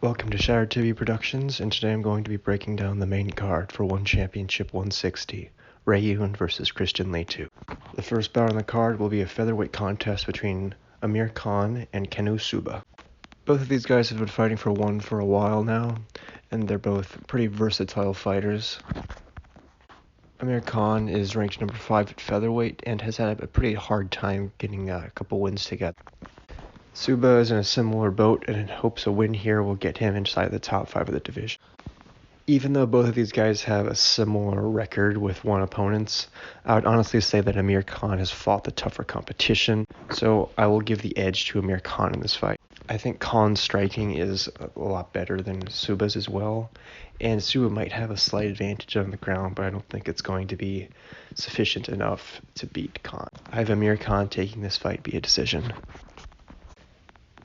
Welcome to Shatter TV Productions, and today I'm going to be breaking down the main card for One Championship 160, Yoon versus Christian Lee 2. The first bout on the card will be a featherweight contest between Amir Khan and Kenu Suba. Both of these guys have been fighting for one for a while now, and they're both pretty versatile fighters. Amir Khan is ranked number 5 at featherweight and has had a pretty hard time getting a couple wins together. Suba is in a similar boat and hopes a win here will get him inside the top 5 of the division. Even though both of these guys have a similar record with one opponents, I would honestly say that Amir Khan has fought the tougher competition, so I will give the edge to Amir Khan in this fight. I think Khan's striking is a lot better than Suba's as well, and Suba might have a slight advantage on the ground, but I don't think it's going to be sufficient enough to beat Khan. I have Amir Khan taking this fight via decision.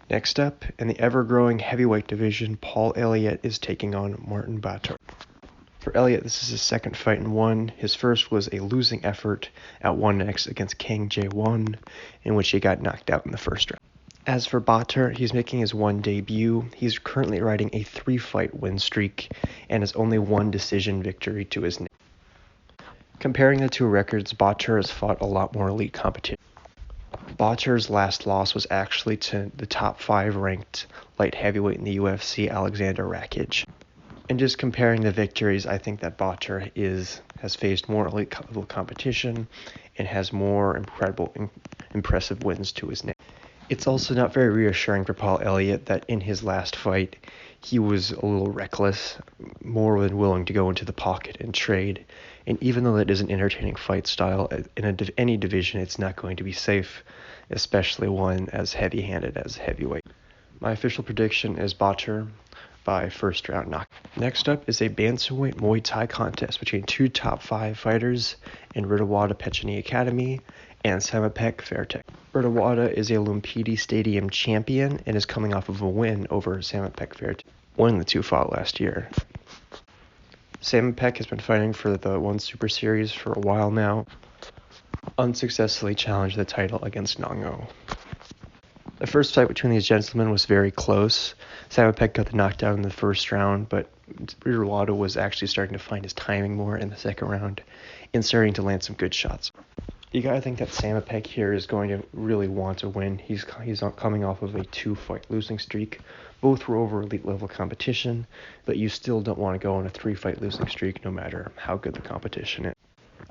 Next up, in the ever-growing heavyweight division, Paul Elliott is taking on Martin Bator. For Elliott, this is his second fight in one. His first was a losing effort at 1X against Kang Jae-won, in which he got knocked out in the first round. As for Bator, he's making his one debut. He's currently riding a 3-fight win streak and has only one decision victory to his name. Comparing the two records, Bator has fought a lot more elite competition. Bator's last loss was actually to the top 5 ranked light heavyweight in the UFC, Alexander Rakic. And just comparing the victories, I think that Bator has faced more elite level competition and has more impressive wins to his name. It's also not very reassuring for Paul Elliott that in his last fight, he was a little reckless, more than willing to go into the pocket and trade. And even though that is an entertaining fight style, in any division, it's not going to be safe, especially one as heavy-handed as heavyweight. My official prediction is Bator by first round knock. Next up is a bantamweight Muay Thai contest between two top 5 fighters in Ritawada Pechani Academy and Samapek Fairtech. Ritawada is a Lumpini Stadium champion and is coming off of a win over Samapek Fairtech, when the two fought last year. Samapek has been fighting for the One Super Series for a while now, unsuccessfully challenged the title against Nango. The first fight between these gentlemen was very close. Samapek got the knockdown in the first round, but Ritawada was actually starting to find his timing more in the second round and starting to land some good shots. You gotta think that Samapek here is going to really want to win. He's coming off of a 2-fight losing streak. Both were over elite level competition, but you still don't want to go on a 3-fight losing streak no matter how good the competition is.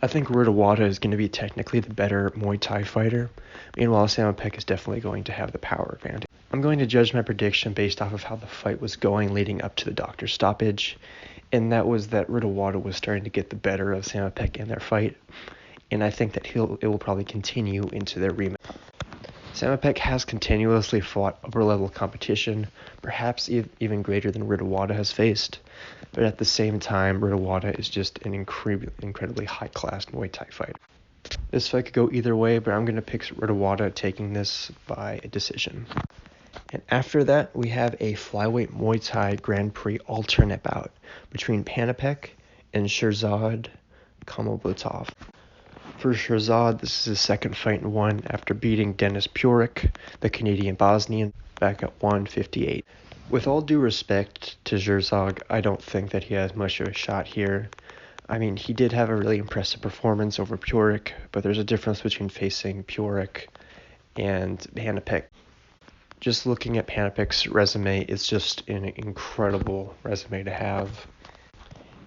I think Ritawada is going to be technically the better Muay Thai fighter. Meanwhile, Samapek is definitely going to have the power advantage. I'm going to judge my prediction based off of how the fight was going leading up to the doctor's stoppage, and that was that Ritawada was starting to get the better of Samapek in their fight, and I think that it will probably continue into their rematch. Samapek has continuously fought upper-level competition, perhaps even greater than Ritawada has faced, but at the same time, Ritawada is just an incredibly high-class Muay Thai fighter. This fight could go either way, but I'm going to pick Ritawada taking this by a decision. And after that, we have a flyweight Muay Thai Grand Prix alternate bout between Panapek and Shirzad Kamobutov. For Shirzad, this is his second fight in one after beating Denis Purik, the Canadian Bosnian, back at 158. With all due respect to Shirzad, I don't think that he has much of a shot here. I mean, he did have a really impressive performance over Purik, but there's a difference between facing Purik and Panapek. Just looking at Panapek's resume, it's just an incredible resume to have.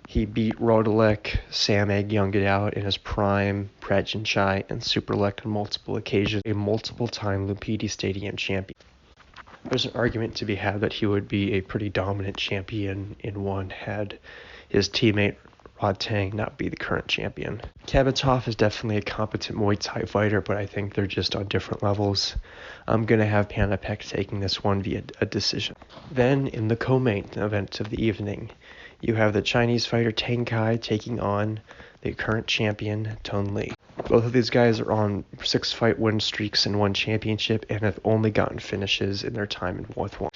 He beat Rodolek, Sam Youngit in his prime, Prajanchai, and Superlek on multiple occasions, a multiple-time Lumpini Stadium champion. There's an argument to be had that he would be a pretty dominant champion in one had his teammate Rod Tang not be the current champion. Kabatov is definitely a competent Muay Thai fighter, but I think they're just on different levels. I'm going to have Panapek taking this one via a decision. Then, in the co-main event of the evening, you have the Chinese fighter Tang Kai taking on the current champion, Tone Lee. Both of these guys are on 6-fight win streaks in one championship and have only gotten finishes in their time in with one.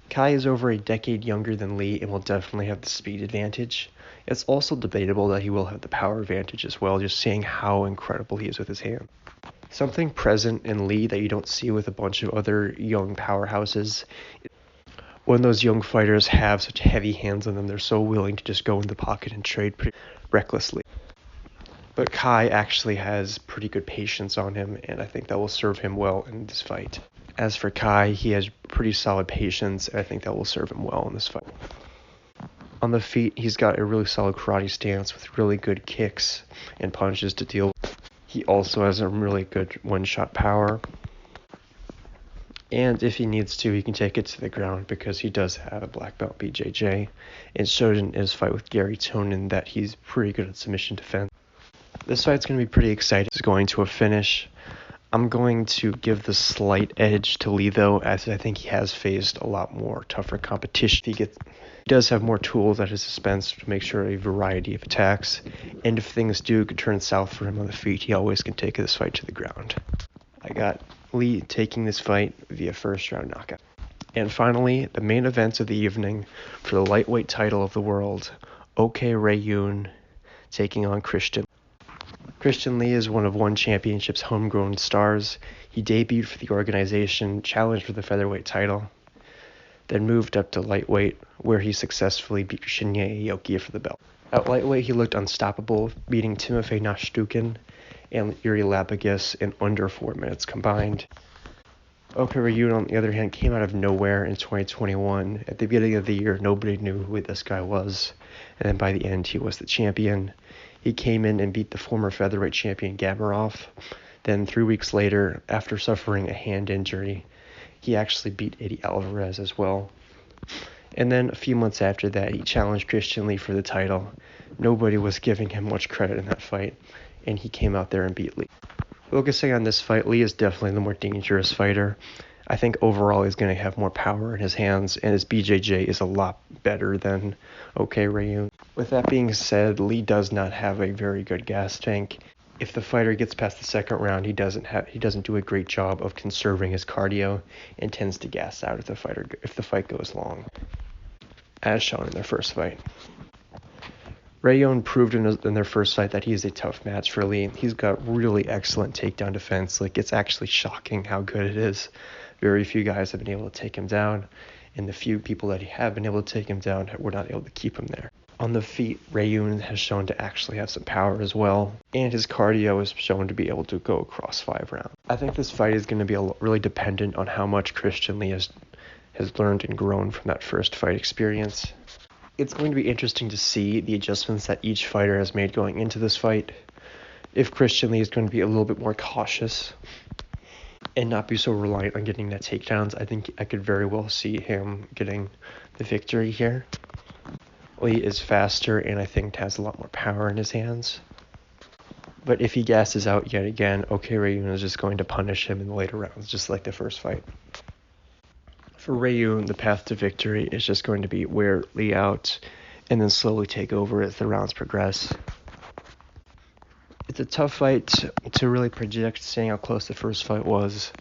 Kai is over a decade younger than Lee and will definitely have the speed advantage. It's also debatable that he will have the power advantage as well, just seeing how incredible he is with his hand. Something present in Lee that you don't see with a bunch of other young powerhouses when those young fighters have such heavy hands on them, they're so willing to just go in the pocket and trade pretty recklessly. But Kai actually has pretty good patience on him, and I think that will serve him well in this fight. As for Kai, he has pretty solid patience, and I think that will serve him well in this fight. On the feet, he's got a really solid karate stance with really good kicks and punches to deal with. He also has a really good one-shot power. And if he needs to, he can take it to the ground because he does have a black belt BJJ. It showed in his fight with Gary Tonin that he's pretty good at submission defense. This fight's going to be pretty exciting. It's going to a finish. I'm going to give the slight edge to Lee, though, as I think he has faced a lot more tougher competition. He does have more tools at his dispense to make sure a variety of attacks. And if things do turn south for him on the feet, he always can take this fight to the ground. I got Lee taking this fight via first round knockout. And finally, the main event of the evening for the lightweight title of the world, OK Ray Yoon taking on Christian. Christian Lee is one of ONE Championship's homegrown stars. He debuted for the organization, challenged for the featherweight title, then moved up to lightweight, where he successfully beat Shinya Aoki for the belt. At lightweight, he looked unstoppable, beating Timofey Nashtukin and Yuri Labagus in under 4 minutes combined. OK Ray Yoon, on the other hand, came out of nowhere in 2021. At the beginning of the year, nobody knew who this guy was, and then by the end, he was the champion. He came in and beat the former featherweight champion Gamarov. Then 3 weeks later, after suffering a hand injury, he actually beat Eddie Alvarez as well. And then a few months after that, he challenged Christian Lee for the title. Nobody was giving him much credit in that fight, and he came out there and beat Lee. Focusing on this fight, Lee is definitely the more dangerous fighter. I think overall he's going to have more power in his hands, and his BJJ is a lot better than OK Ray Yoon. With that being said, Lee does not have a very good gas tank. If the fighter gets past the second round, he doesn't do a great job of conserving his cardio and tends to gas out if the fight goes long, as shown in their first fight. Ray Yoon proved in their first fight that he's a tough match for Lee. He's got really excellent takedown defense. It's actually shocking how good it is. Very few guys have been able to take him down, and the few people that have been able to take him down were not able to keep him there. On the feet, Ray Yoon has shown to actually have some power as well, and his cardio is shown to be able to go across 5 rounds. I think this fight is going to be really dependent on how much Christian Lee has learned and grown from that first fight experience. It's going to be interesting to see the adjustments that each fighter has made going into this fight. If Christian Lee is going to be a little bit more cautious and not be so reliant on getting that takedowns, I think I could very well see him getting the victory here. Lee is faster and I think has a lot more power in his hands. But if he gasses out yet again, OK Ray Yoon is just going to punish him in the later rounds, just like the first fight. For Ray Yoon, the path to victory is just going to be wear Lee out and then slowly take over as the rounds progress. It's a tough fight to really predict, seeing how close the first fight was.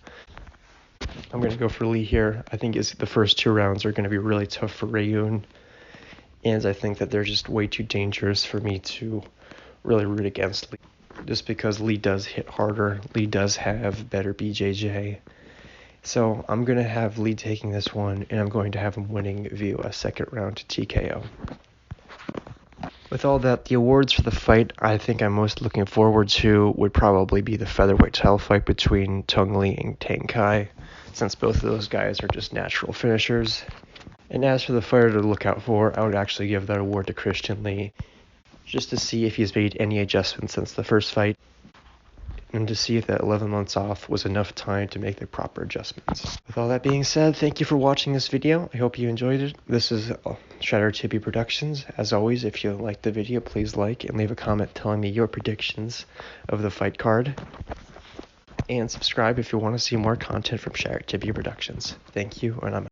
I'm going to go for Lee here. I think the first 2 rounds are going to be really tough for Ray Yoon, and I think that they're just way too dangerous for me to really root against Lee. Just because Lee does hit harder, Lee does have better BJJ. So I'm going to have Lee taking this one, and I'm going to have him winning via a second round TKO. With all that, the awards for the fight I think I'm most looking forward to would probably be the featherweight title fight between Tung Lee and Tang Kai, since both of those guys are just natural finishers. And as for the fighter to look out for, I would actually give that award to Christian Lee, just to see if he's made any adjustments since the first fight, and to see if that 11 months off was enough time to make the proper adjustments. With all that being said, thank you for watching this video. I hope you enjoyed it. This is Shatter Tibby Productions. As always, if you liked the video, please like and leave a comment telling me your predictions of the fight card. And subscribe if you want to see more content from Shatter Tibby Productions. Thank you, and I'm out.